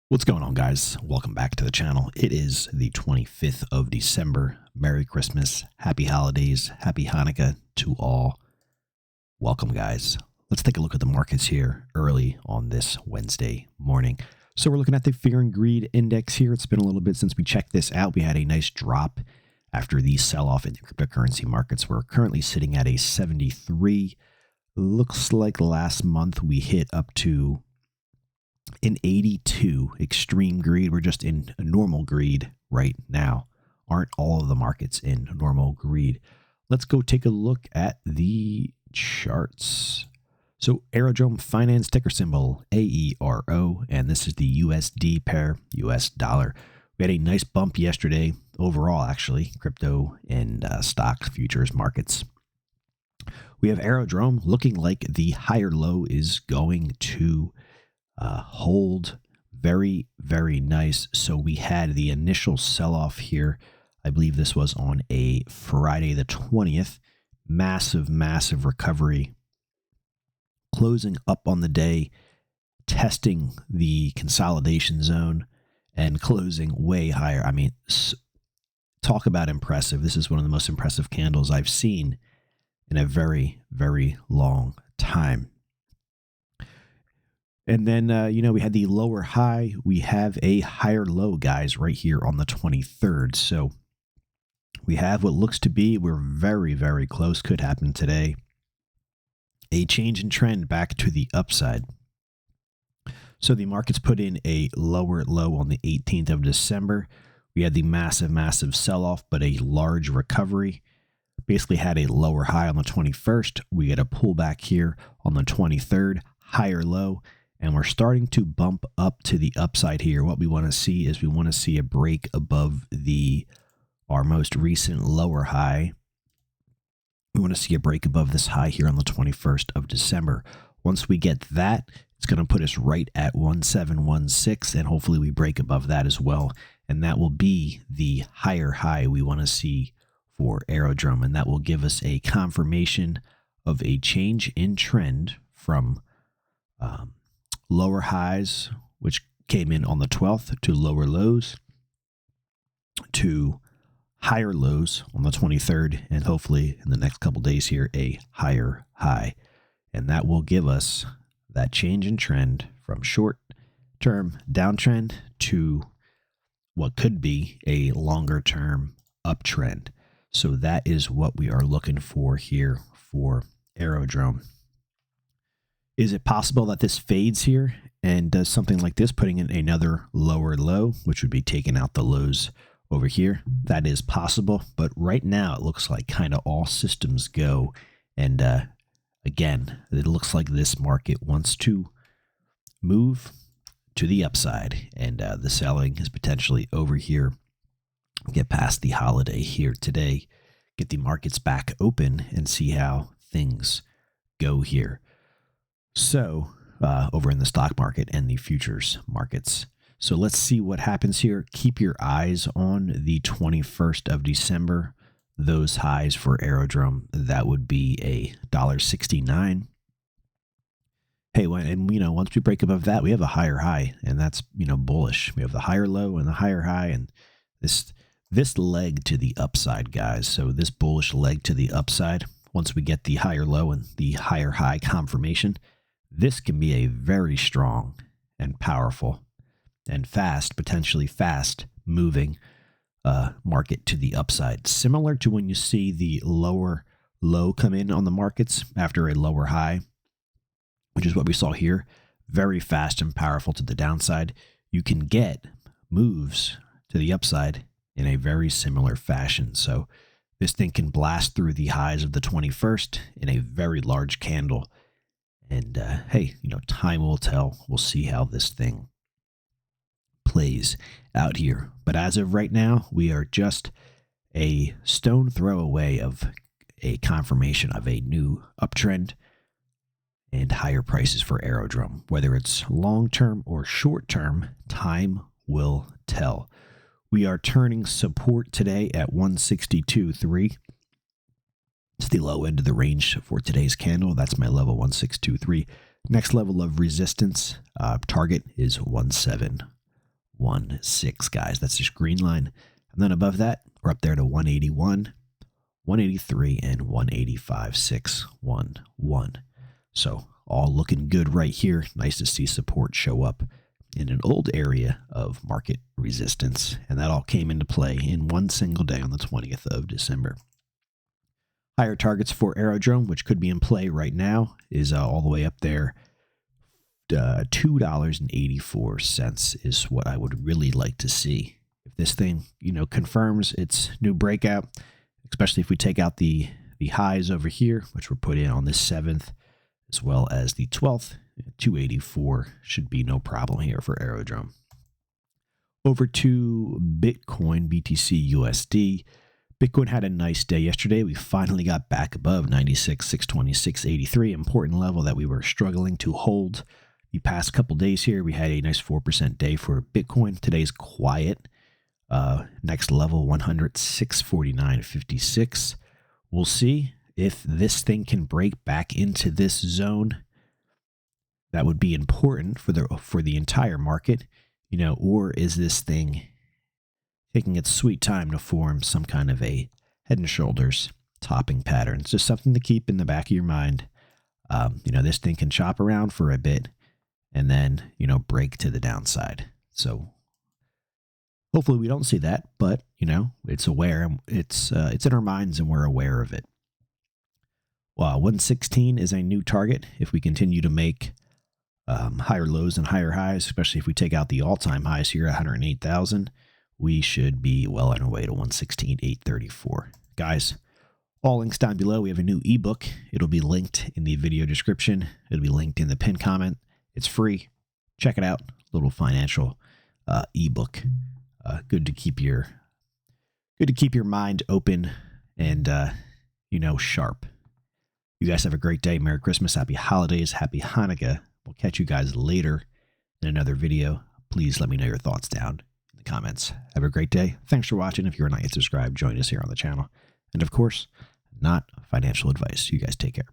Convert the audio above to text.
What's going on, guys? Welcome back to the channel. It is the 25th of December. Merry Christmas, Happy Holidays, Happy Hanukkah to all. Welcome, guys. Let's take a look at the markets here early on this Wednesday morning. So we're looking at the Fear and Greed Index here. It's been a little bit since we checked this out. We had a nice drop after the sell-off in the cryptocurrency markets. We're currently sitting at a 73. Looks like last month we hit up to in 82. Extreme greed. We're just in normal greed right now. Aren't all of the markets in normal greed? Let's go take a look at the charts. So Aerodrome Finance, ticker symbol AERO, and this is the USD pair, US dollar. We had a nice bump yesterday overall, actually, crypto and stock futures markets. We have Aerodrome looking like the higher low is going to hold. Very, very nice. So we had the initial sell-off here. I believe this was on a Friday the 20th. Massive recovery. Closing up on the day, testing the consolidation zone and closing way higher. I mean, talk about impressive. This is one of the most impressive candles I've seen in a very, very long time. And then, we had the lower high. We have a higher low, guys, right here on the 23rd. So we have what looks to be, we're very, very close, could happen today, a change in trend back to the upside. So the markets put in a lower low on the 18th of December. We had the massive sell-off, but a large recovery. Basically had a lower high on the 21st. We get a pullback here on the 23rd, higher low. And we're starting to bump up to the upside here. What we want to see is we want to see a break above our most recent lower high. We want to see a break above this high here on the 21st of December. Once we get that, it's going to put us right at 1716, and hopefully we break above that as well. And that will be the higher high we want to see for Aerodrome, and that will give us a confirmation of a change in trend from lower highs, which came in on the 12th, to lower lows, to higher lows on the 23rd, and hopefully in the next couple days here, a higher high. And that will give us that change in trend from short-term downtrend to what could be a longer-term uptrend. So that is what we are looking for here for Aerodrome. Is it possible that this fades here and does something like this, putting in another lower low, which would be taking out the lows over here? That is possible, but right now it looks like kind of all systems go. And again, it looks like this market wants to move to the upside, and the selling is potentially over here. Get past the holiday here today, get the markets back open and see how things go here. So over in the stock market and the futures markets. So let's see what happens here. Keep your eyes on the 21st of December. Those highs for Aerodrome, that would be a $1.69. Hey, once we break above that, we have a higher high, and that's, bullish. We have the higher low and the higher high, and this leg to the upside, guys. So this bullish leg to the upside, once we get the higher low and the higher high confirmation, this can be a very strong and powerful and fast, potentially fast moving market to the upside. Similar to when you see the lower low come in on the markets after a lower high, which is what we saw here. Very fast and powerful to the downside. You can get moves to the upside in a very similar fashion. So this thing can blast through the highs of the 21st in a very large candle. And hey, time will tell. We'll see how this thing plays out here. But as of right now, we are just a stone throw away of a confirmation of a new uptrend and higher prices for Aerodrome. Whether it's long-term or short-term, time will tell. We are turning support today at 162.3. It's the low end of the range for today's candle. That's my level 1623. Next level of resistance target is 17 181.16, guys. That's just green line. And then above that, we're up there to 181, 183, and 185.611. So all looking good right here. Nice to see support show up in an old area of market resistance. And that all came into play in one single day on the 20th of December. Higher targets for Aerodrome, which could be in play right now, is all the way up there. $2.84 is what I would really like to see. If this thing, confirms its new breakout, especially if we take out the highs over here, which were put in on the 7th, as well as the 12th, 284 should be no problem here for Aerodrome. Over to Bitcoin, BTC, USD. Bitcoin had a nice day yesterday. We finally got back above 96, 620, 683, important level that we were struggling to hold the past couple days here. We had a nice 4% day for Bitcoin. Today's quiet. Next level 100, 649.56. We'll see if this thing can break back into this zone. That would be important for the entire market, or is this thing taking its sweet time to form some kind of a head and shoulders topping pattern? It's just something to keep in the back of your mind. This thing can chop around for a bit and then, break to the downside. So hopefully we don't see that, but, it's aware. It's in our minds and we're aware of it. Well, 116 is a new target. If we continue to make higher lows and higher highs, especially if we take out the all-time highs here at 108,000, we should be well on our way to 116,834. Guys, all links down below. We have a new ebook. It'll be linked in the video description. It'll be linked in the pinned comment. It's free. Check it out. Little financial ebook. Good to keep your mind open and sharp. You guys have a great day. Merry Christmas. Happy holidays. Happy Hanukkah. We'll catch you guys later in another video. Please let me know your thoughts down in the comments. Have a great day. Thanks for watching. If you're not yet subscribed, join us here on the channel. And of course, not financial advice. You guys take care.